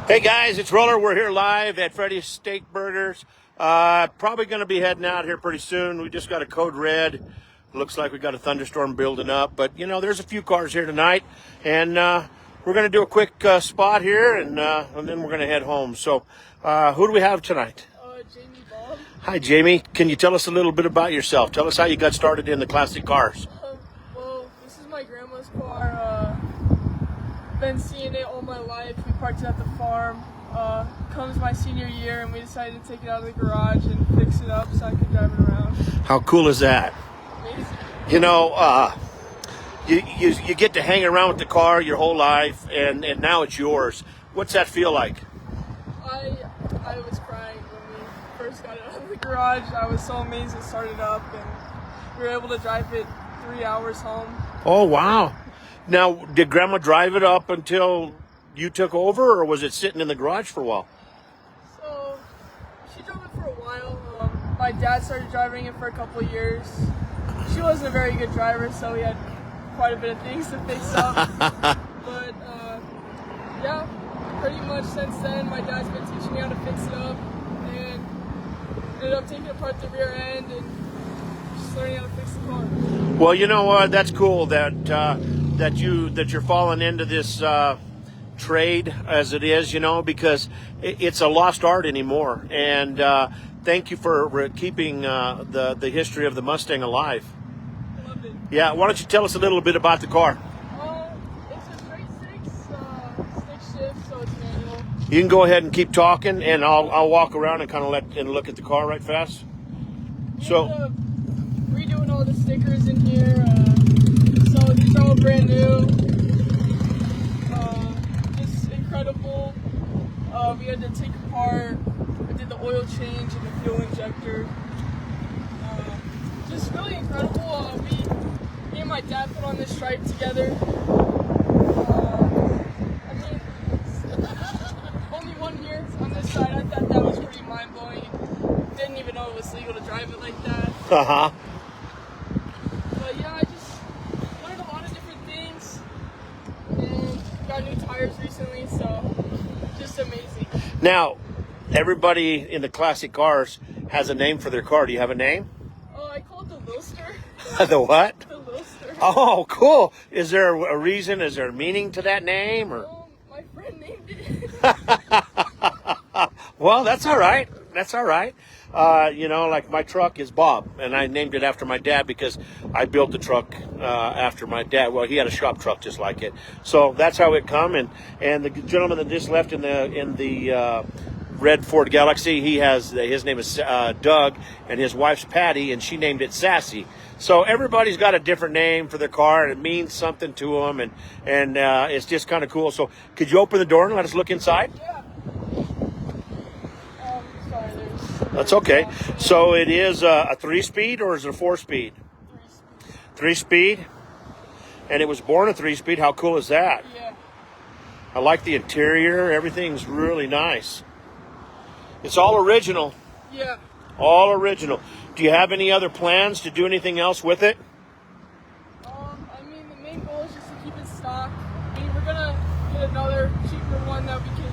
Hey guys, it's Roller. We're here live at Freddy's Steak Burgers. Probably going to be heading out here pretty soon. We just got a code red. Looks like we got a thunderstorm building up, but you know, there's a few cars here tonight, and we're going to do a quick spot here, and then we're going to head home. So, who do we have tonight? Jaimie Bob. Hi, Jaimie. Can you tell us a little bit about yourself? Tell us how you got started in the classic cars. Well, this is my grandma's car. Been seeing it all my life. We parked it at the farm. Comes my senior year, and we decided to take it out of the garage and fix it up so I could drive it around. How cool is that? Amazing. You know, you get to hang around with the car your whole life, and now it's yours. What's that feel like? I was crying when we first got it out of the garage. I was so amazed it started up, and we were able to drive it 3 hours home. Oh, wow. Now, did Grandma drive it up until you took over, or was it sitting in the garage for a while? So, she drove it for a while. My dad started driving it for a couple of years. She wasn't a very good driver, so we had quite a bit of things to fix up. But, yeah, pretty much since then, my dad's been teaching me how to fix it up, and ended up taking apart the rear end and just learning how to fix the car. Well, you know what? That's cool that you're falling into this trade as it is, you know, because it's a lost art anymore. And thank you for keeping the history of the Mustang alive. I love it. Yeah, why don't you tell us a little bit about the car? It's a straight stick shift, so it's manual. You can go ahead and keep talking, and I'll walk around and kind of look at the car right fast. So, redoing all the stickers in here. So these are all brand new. Just incredible. We had to take apart. I did the oil change and the fuel injector. Just really incredible. Me and my dad put on this stripe together. I mean, only one mirror on this side. I thought that was pretty mind-blowing. Didn't even know it was legal to drive it like that. uh-huh. But yeah, I just learned a lot of different things and got new tires recently, so just amazing. Now, everybody in the classic cars has a name for their car. Do you have a name? I call it the Lilster. The what? The Lilster. Oh, cool. Is there a reason? Is there a meaning to that name? Or? My friend named it. Well, that's all right. That's all right. You know, like my truck is Bob, and I named it after my dad because I built the truck after my dad. Well, he had a shop truck just like it, so that's how it come. And the gentleman that just left in the red Ford Galaxy, his name is Doug, and his wife's Patty, and she named it Sassy. So everybody's got a different name for their car, and it means something to them, and it's just kind of cool. So could you open the door and let us look inside? Yeah. Sorry, That's okay. So it is a 3-speed, or is it a 4-speed? 3-speed. And it was born a 3-speed. How cool is that? Yeah. I like the interior. Everything's really nice. It's all original. Yeah. All original. Do you have any other plans to do anything else with it? I mean, the main goal is just to keep it stock. I mean, we're gonna get another cheaper one that we can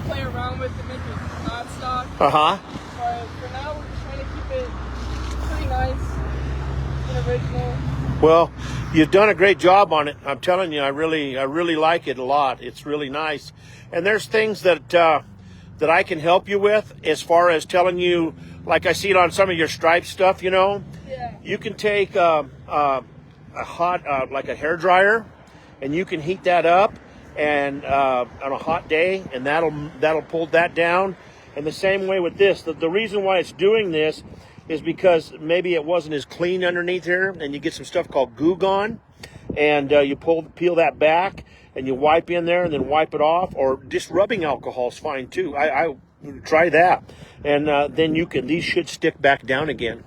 play around with to make it not stock. Uh-huh. But for now, we're just trying to keep it pretty nice and original. Well, you've done a great job on it. I'm telling you, I really like it a lot. It's really nice. And there's things that I can help you with as far as telling you, like I see it on some of your stripe stuff, you know. Yeah. You can take a hot, like a hair dryer, and you can heat that up and on a hot day, and that'll pull that down. And the same way with this. The reason why it's doing this is because maybe it wasn't as clean underneath here, and you get some stuff called Goo Gone, and you peel that back, and you wipe in there, and then wipe it off, or just rubbing alcohol is fine too. I try that, and then these should stick back down again,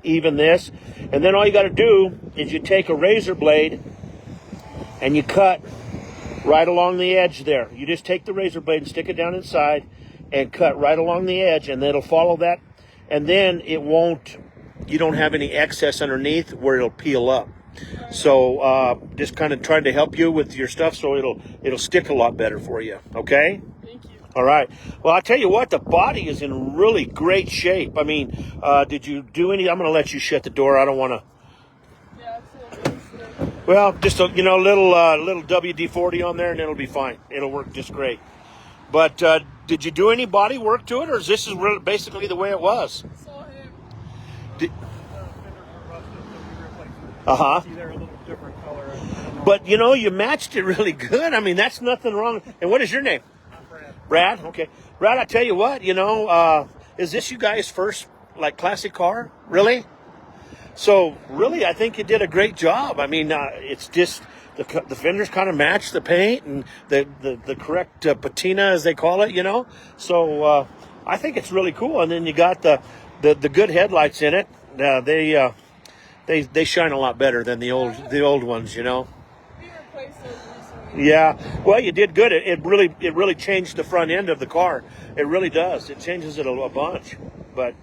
even this. And then all you got to do is you take a razor blade, and you cut right along the edge there. You just take the razor blade and stick it down inside, and cut right along the edge, and then it'll follow that, and then you don't have any excess underneath where it'll peel up. So just kind of trying to help you with your stuff so it'll stick a lot better for you. Okay? Thank you. All right. Well, I tell you what, the body is in really great shape. I mean, did you do any? I'm going to let you shut the door. I don't want to. Yeah, absolutely. Well, just a little WD-40 on there, and it'll be fine. It'll work just great. But did you do any body work to it, or is this really basically the way it was? Saw him. Did, See, they're a little different color. I don't know. But you matched it really good. I mean, that's nothing wrong. And what is your name? I'm Brad. Brad. Okay, Brad. I tell you what, is this you guys' first like classic car? Really? So really, I think you did a great job. I mean, it's just the fenders kind of match the paint and the correct patina as they call it. So I think it's really cool. And then you got the good headlights in it. They shine a lot better than the old ones. We replaced those recently. Yeah. Well, you did good. It really changed the front end of the car. It really does. It changes it a bunch. But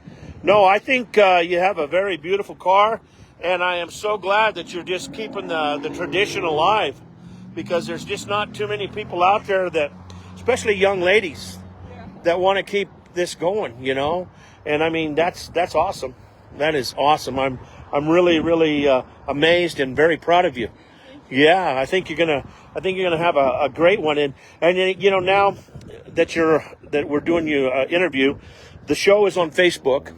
no, I think you have a very beautiful car, and I am so glad that you're just keeping the tradition alive, because there's just not too many people out there that, especially young ladies, that want to keep this going. And I mean that's awesome. That is awesome. I'm really amazed and very proud of you. Yeah, I think you're gonna have a great one. And now that we're doing your interview, the show is on Facebook,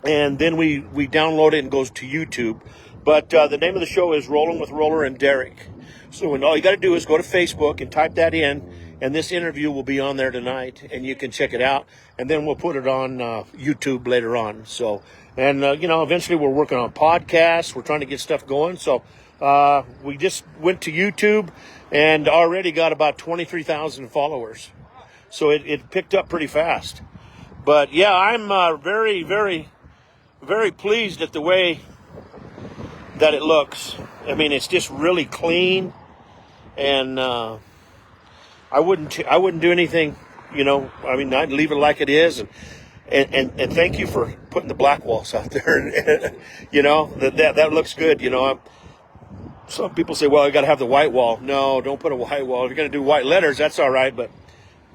and then we download it and goes to YouTube. But the name of the show is Rolling with Roller and Derek. So all you got to do is go to Facebook and type that in, and this interview will be on there tonight, and you can check it out. And then we'll put it on YouTube later on. So, and eventually we're working on podcasts. We're trying to get stuff going. So we just went to YouTube and already got about 23,000 followers. So it picked up pretty fast. But yeah, I'm very, very, very pleased at the way that it looks. I mean, it's just really clean, and I wouldn't do anything. I mean, I'd leave it like it is, and thank you for putting the black walls out there. That looks good. Some people say, well, you got to have the white wall. No, don't put a white wall. If you're going to do white letters, that's all right, but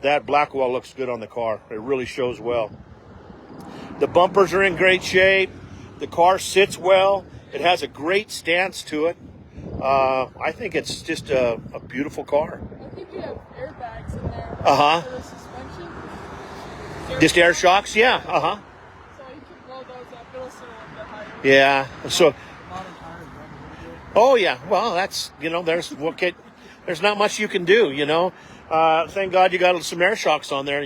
that black wall looks good on the car. It really shows well. The bumpers are in great shape. The car sits well. It has a great stance to it. I think it's just a beautiful car. I think you have airbags in there. For the suspension. Just air shocks? Yeah. So you can blow those up. It'll sit a little bit higher. Yeah. So. Modern tires run really good. Oh yeah. Well, that's there's not much you can do. Thank God you got some air shocks on there.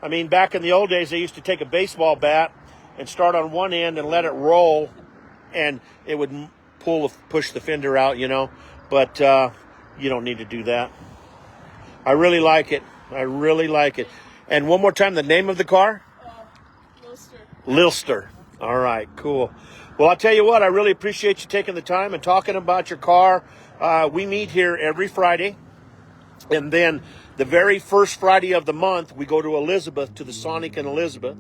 I mean, back in the old days, they used to take a baseball bat and start on one end and let it roll, and it would push the fender out, But you don't need to do that. I really like it. And one more time, the name of the car? Lilster. All right, cool. Well, I'll tell you what, I really appreciate you taking the time and talking about your car. We meet here every Friday. And then the very first Friday of the month, we go to Elizabeth, to the Sonic in Elizabeth.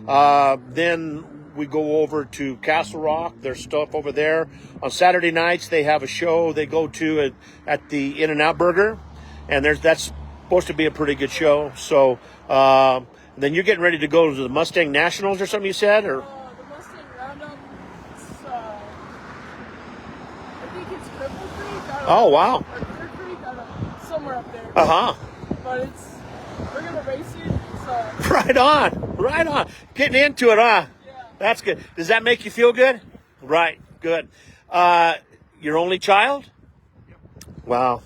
Then we go over to Castle Rock. There's stuff over there. On Saturday nights, they have a show they go to at the In-N-Out Burger. And that's supposed to be a pretty good show. So then you're getting ready to go to the Mustang Nationals or something, you said? Or The Mustang Roundup, I think it's Cripple Creek. Oh, wow. Or Clear Creek, somewhere up there. But we're going to race it. Right on. Getting into it, huh? Yeah. That's good. Does that make you feel good? Right, good. Your only child? Yep. Wow.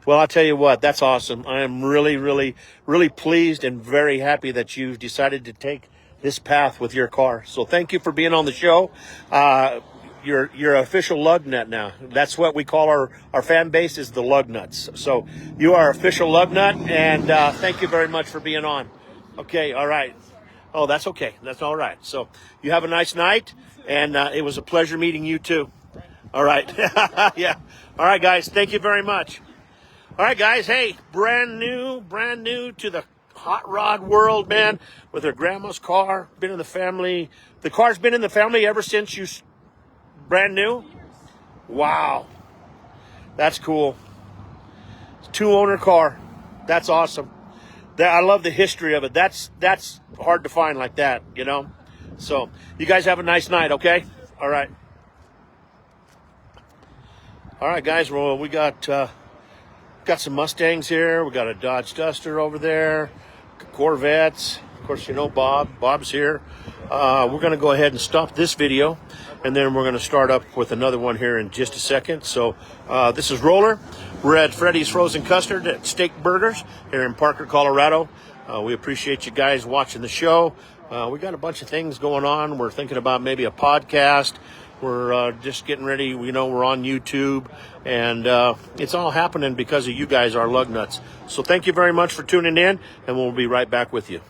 Well, I'll tell you what, that's awesome. I am really, really, really pleased and very happy that you've decided to take this path with your car. So thank you for being on the show. You're an official lug nut now. That's what we call our fan base, is the lug nuts. So you are official lug nut, and thank you very much for being on. Okay, all right. Oh, that's okay. That's all right. So you have a nice night, and it was a pleasure meeting you too. All right. Yeah. All right, guys. Thank you very much. All right, guys. Hey, brand new to the hot rod world, man, with her grandma's car. Been in the family. The car's been in the family ever since you... Brand new? Wow. That's cool. 2-owner car. That's awesome. I love the history of it. That's hard to find like that, you know. So you guys have a nice night, okay? All right. All right, guys. Well, we got some Mustangs here. We got a Dodge Duster over there, Corvettes. Of course, you know Bob's here. We're going to go ahead and stop this video, and then we're going to start up with another one here in just a second. So this is Roller. We're at Freddy's Frozen Custard at Steak Burgers here in Parker, Colorado. We appreciate you guys watching the show. We got a bunch of things going on. We're thinking about maybe a podcast. We're just getting ready. You know, we're on YouTube, and it's all happening because of you guys, our lug nuts. So thank you very much for tuning in, and we'll be right back with you.